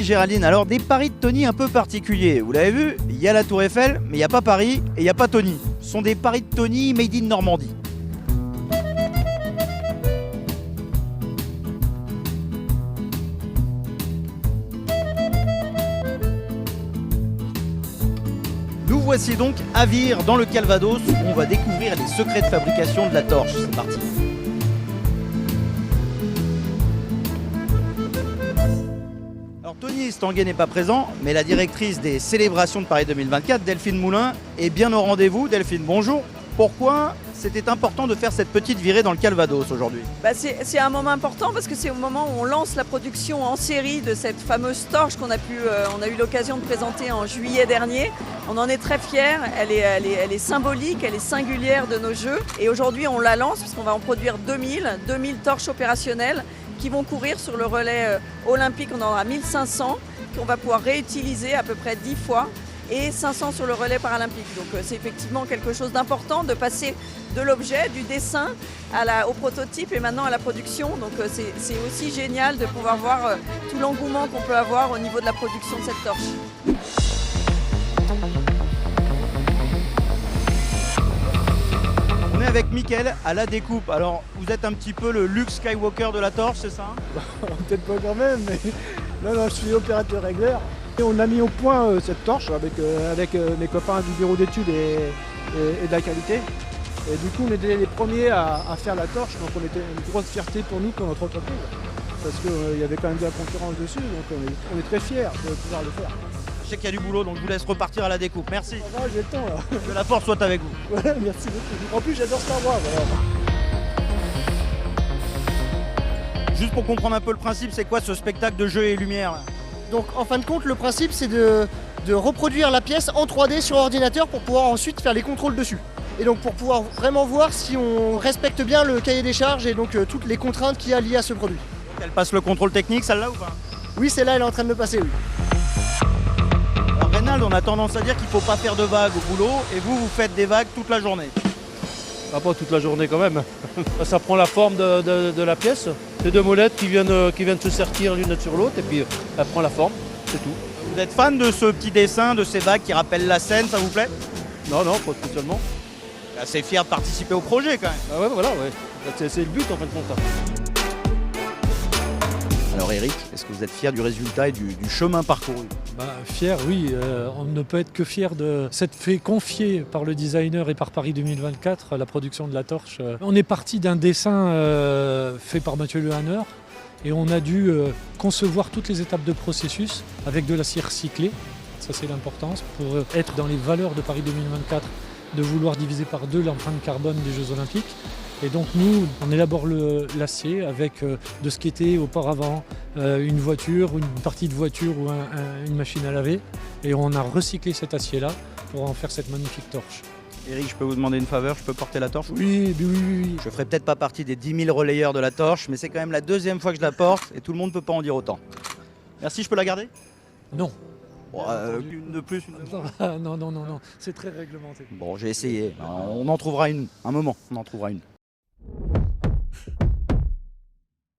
Géraldine. Alors des paris de Tony un peu particuliers. Vous l'avez vu, il y a la Tour Eiffel, mais il n'y a pas Paris et il n'y a pas Tony. Ce sont des paris de Tony made in Normandie. Nous voici donc à Vire, dans le Calvados, où on va découvrir les secrets de fabrication de la torche. C'est parti. Alors Tony Estanguet n'est pas présent, mais la directrice des célébrations de Paris 2024, Delphine Moulin, est bien au rendez-vous. Delphine, bonjour. Pourquoi c'était important de faire cette petite virée dans le Calvados aujourd'hui? C'est un moment important parce que c'est au moment où on lance la production en série de cette fameuse torche qu'on a eu l'occasion de présenter en juillet dernier. On en est très fiers, elle est symbolique, elle est singulière de nos jeux. Et aujourd'hui on la lance puisqu'on va en produire 2000 torches opérationnelles qui vont courir sur le relais olympique. On en aura 1500 qu'on va pouvoir réutiliser à peu près 10 fois. Et 500 sur le relais paralympique. Donc c'est effectivement quelque chose d'important de passer de l'objet, du dessin au prototype et maintenant à la production. Donc c'est aussi génial de pouvoir voir tout l'engouement qu'on peut avoir au niveau de la production de cette torche. On est avec Mickaël à la découpe. Alors vous êtes un petit peu le Luke Skywalker de la torche, c'est ça? Peut-être pas quand même, mais non, je suis opérateur régleur. Et on a mis au point cette torche avec mes copains du bureau d'études et de la qualité. Et du coup, on était les premiers à faire la torche, donc on était une grosse fierté pour nous, pour notre entreprise. Parce qu'il y avait quand même de la concurrence dessus, donc on est très fiers de pouvoir le faire. Je sais qu'il y a du boulot, donc je vous laisse repartir à la découpe. Merci. Ça va, j'ai le temps là. Que la force soit avec vous. Ouais, merci beaucoup. En plus, j'adore Star Wars. Juste pour comprendre un peu le principe, c'est quoi ce spectacle de jeux et lumière? Donc en fin de compte, le principe c'est de reproduire la pièce en 3D sur ordinateur pour pouvoir ensuite faire les contrôles dessus. Et donc pour pouvoir vraiment voir si on respecte bien le cahier des charges et donc toutes les contraintes qu'il y a liées à ce produit. Elle passe le contrôle technique, celle-là ou pas? Oui, celle-là elle est en train de le passer, oui. Alors Reynald, on a tendance à dire qu'il ne faut pas faire de vagues au boulot, et vous faites des vagues toute la journée. Ah, pas toute la journée quand même. Ça prend la forme de la pièce. C'est deux molettes qui viennent se sertir l'une sur l'autre et puis elle prend la forme, c'est tout. Vous êtes fan de ce petit dessin, de ces vagues qui rappellent la Seine, ça vous plaît? Non, pas spécialement. Assez fier de participer au projet quand même. Ah ouais, voilà, ouais. C'est le but en fin de compte. Alors Eric, est-ce que vous êtes fier du résultat et du chemin parcouru? Fier, oui. On ne peut être que fier de s'être fait confier par le designer et par Paris 2024 la production de la torche. On est parti d'un dessin fait par Mathieu Le Hanner et on a dû concevoir toutes les étapes de processus avec de l'acier recyclé. Ça, c'est l'importance pour être dans les valeurs de Paris 2024, de vouloir diviser par 2 l'empreinte carbone des Jeux Olympiques. Et donc nous, on élabore l'acier avec de ce qu'était auparavant une voiture, une partie de voiture ou une machine à laver. Et on a recyclé cet acier-là pour en faire cette magnifique torche. Eric, je peux vous demander une faveur, je peux porter la torche? Oui. Je ferai peut-être pas partie des 10 000 relayeurs de la torche, mais c'est quand même la 2e fois que je la porte et tout le monde ne peut pas en dire autant. Merci, je peux la garder? Non. Bon, une de plus, une de moins. Non, c'est très réglementé. Bon, j'ai essayé. On en trouvera une, un moment, on en trouvera une.